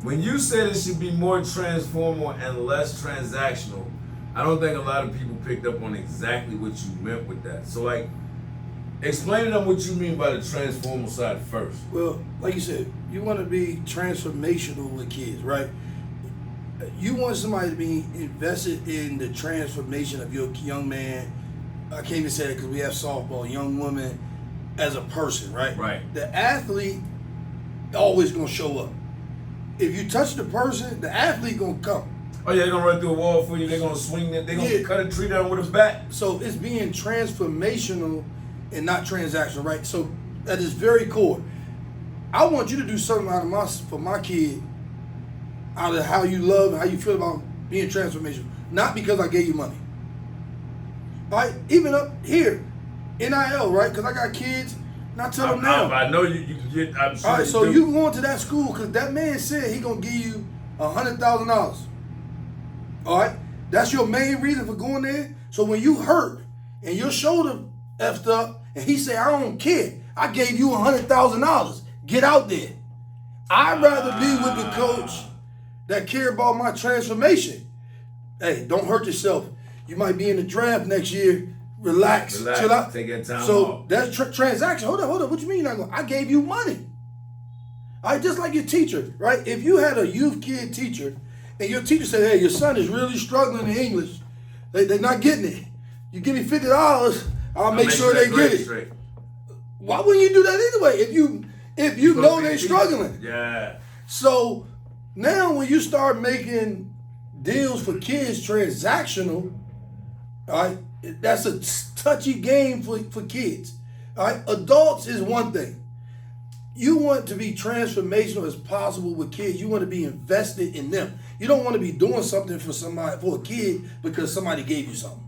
When you said it should be more transformational and less transactional, I don't think a lot of people picked up on exactly what you meant with that. So, like, explain to them what you mean by the transformational side first. Well, like you said, you want to be transformational with kids, right? You want somebody to be invested in the transformation of your young man. I can't even say that because we have softball, young woman as a person, right? Right. The athlete always going to show up. If you touch the person, the athlete going to come. Oh yeah, they're gonna run through a wall for you. They're gonna swing it. They're gonna cut a tree down with a bat. So it's being transformational and not transactional, right? So at its very core, I want you to do something for my kid, out of how you love and how you feel about being transformational. Not because I gave you money. All right, even up here, NIL, right? Because I got kids, and I tell them now. I know you get. I'm sure. All right, so you going to that school because that man said he gonna give you $100,000. All right, that's your main reason for going there. So when you hurt and your shoulder effed up, and he say, "I don't care. I gave you $100,000. Get out there." I'd rather be with the coach that care about my transformation. Hey, don't hurt yourself. You might be in the draft next year. Relax. Chill out. Take your time So off. that's transaction. Hold on. What you mean you're not going? I gave you money. All right, just like your teacher, right? If you had a youth kid teacher, and your teacher said, "Hey, your son is really struggling in English. They're not getting it. You give me $50, I'll make sure they get it." Straight. Why wouldn't you do that anyway? If you know they're struggling. Yeah. So now when you start making deals for kids transactional, all right, that's a touchy game for kids. All right, adults is one thing. You want to be transformational as possible with kids. You want to be invested in them. You don't want to be doing something for a kid because somebody gave you something.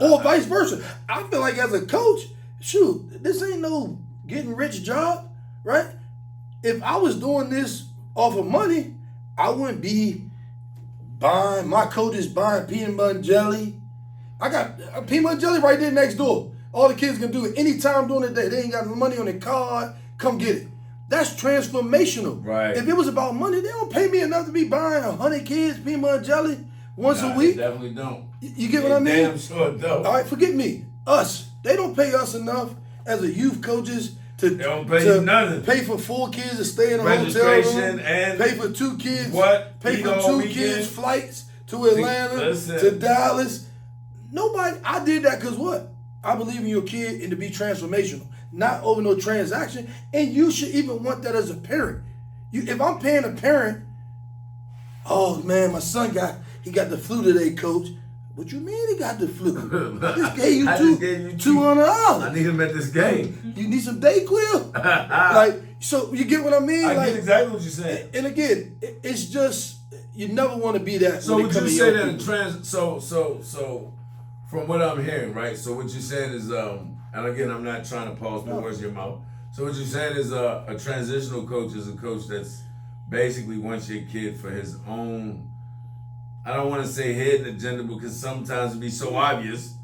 Or vice versa. I feel like as a coach, shoot, this ain't no getting rich job, right? If I was doing this off of money, I wouldn't be buying, my coach is buying peanut butter and jelly. I got peanut butter and jelly right there next door. All the kids can do it anytime during the day. They ain't got the money on their card. Come get it. That's transformational. Right. If it was about money, they don't pay me enough to be buying 100 kids peanut butter and jelly once a week. They definitely don't. You get what I mean? Damn sure don't. All right, forget me. Us. They don't pay us enough as a youth coaches to They don't pay you nothing. Pay for 4 kids to stay in a Registration hotel room. and Pay for 2 kids. what? Pay Eat for all 2 weekend. kids flights to Atlanta, Listen. to Dallas. Nobody. I did that because what? I believe in your kid and to be transformational, not over no transaction. And you should even want that as a parent. If I'm paying a parent, oh man, my son got the flu today, coach. What you mean he got the flu? I just gave you $200. I need him at this game. You need some Dayquil? Like, so you get what I mean? I like, get exactly what you're saying. And again, it's just you never want to be that. So when would it you comes to say young that people. so from what I'm hearing, right? So what you're saying is and again I'm not trying to pause my words in your mouth. So what you're saying is a transitional coach is a coach that's basically wants your kid for his own, I don't want to say hidden agenda because sometimes it be so obvious,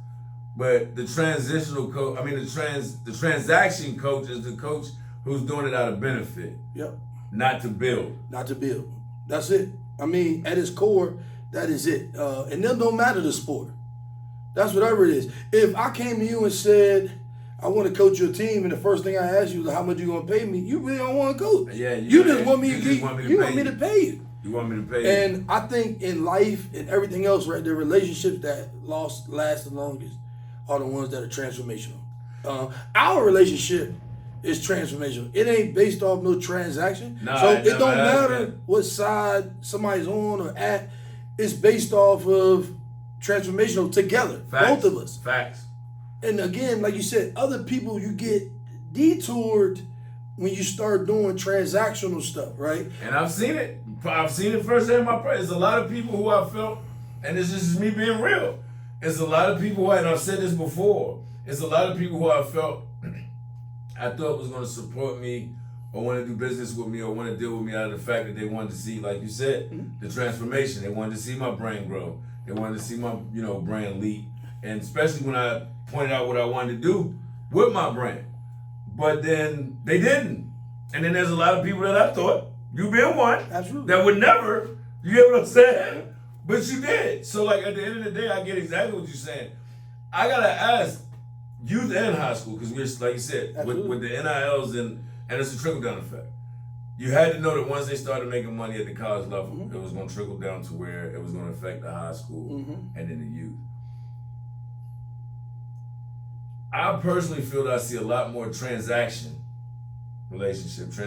but the transitional coach, the transaction coach is the coach who's doing it out of benefit. Yep. Not to build. Not to build. That's it. I mean, at its core, that is it. And it don't matter the sport. That's whatever it is. If I came to you and said, I want to coach your team, and the first thing I ask you is how much you gonna pay me, you really don't want to coach. Yeah, you just want me to you want me to pay you. You want me to pay you. And I think in life and everything else, right, the relationships that last the longest are the ones that are transformational. Our relationship is transformational. It ain't based off no transaction. So it don't matter what side somebody's on or at. It's based off of transformational together. Facts. Both of us. Facts. And again, like you said, other people, you get detoured when you start doing transactional stuff, right? And I've seen it. I've seen it firsthand in my practice. There's a lot of people who I felt, and this is just me being real. It's a lot of people, and I've said this before, it's a lot of people who I felt I thought was going to support me or want to do business with me or want to deal with me out of the fact that they wanted to see, like you said, the transformation. They wanted to see my brand grow. They wanted to see my, brand leap. And especially when I pointed out what I wanted to do with my brand. But then they didn't. And then there's a lot of people that I thought, You been one. Absolutely. That would never, you get what I'm saying? But you did. So like at the end of the day, I get exactly what you're saying. I gotta ask youth and high school, because we're, like you said, with the NILs and it's a trickle down effect. You had to know that once they started making money at the college level, it was going to trickle down to where it was going to affect the high school and then the youth. I personally feel that I see a lot more transactional relationships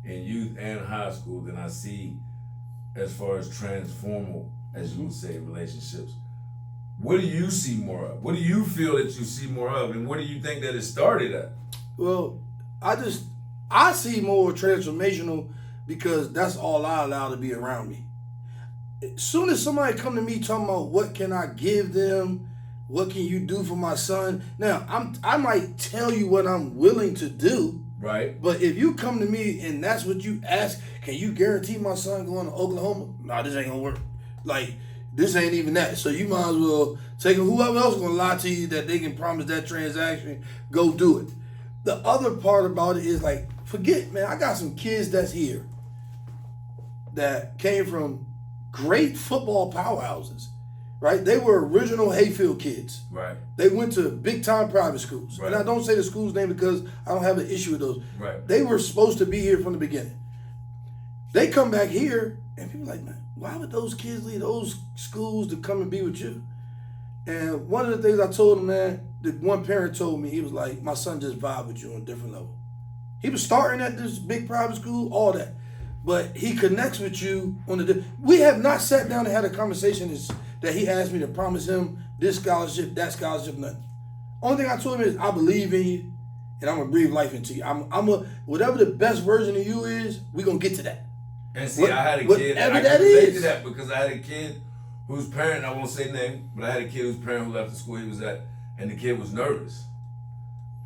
in youth and high school than I see as far as transformal, as you would say, relationships. What do you see more of? What do you feel that you see more of, and what do you think that it started at? Well, I see more transformational because that's all I allow to be around me. As soon as somebody come to me talking about what can I give them, what can you do for my son? Now, I might tell you what I'm willing to do. Right. But if you come to me and that's what you ask, can you guarantee my son going to Oklahoma? Nah, this ain't gonna work. Like, this ain't even that. So you might as well take whoever else is gonna lie to you that they can promise that transaction, go do it. The other part about it is like, forget, man, I got some kids that's here that came from great football powerhouses, right? They were original Hayfield kids. Right. They went to big time private schools. Right. And I don't say the school's name because I don't have an issue with those. Right. They were supposed to be here from the beginning. They come back here and people are like, man, why would those kids leave those schools to come and be with you? And one of the things I told them, man, the one parent told me, he was like, my son just vibe with you on a different level. He was starting at this big private school, all that. But he connects with you on the... We have not sat down and had a conversation that he asked me to promise him this scholarship, that scholarship, nothing. Only thing I told him is, I believe in you, and I'm going to breathe life into you. Whatever the best version of you is, we're going to get to that. And see, I had a kid, I can relate to that because I had a kid whose parent, I won't say name, but I had a kid whose parent who left the school he was at, and the kid was nervous.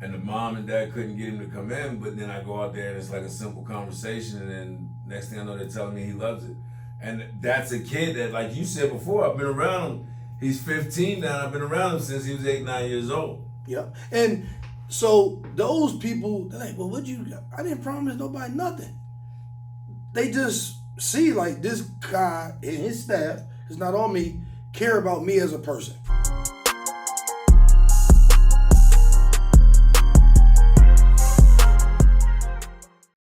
And the mom and dad couldn't get him to come in, but then I go out there and it's like a simple conversation, and then next thing I know, they're telling me he loves it. And that's a kid that, like you said before, I've been around him. He's 15 now, I've been around him since he was 8, 9 years old. Yeah. And so those people, they're like, well, I didn't promise nobody nothing. They just see like this guy and his staff, it's not on me, care about me as a person.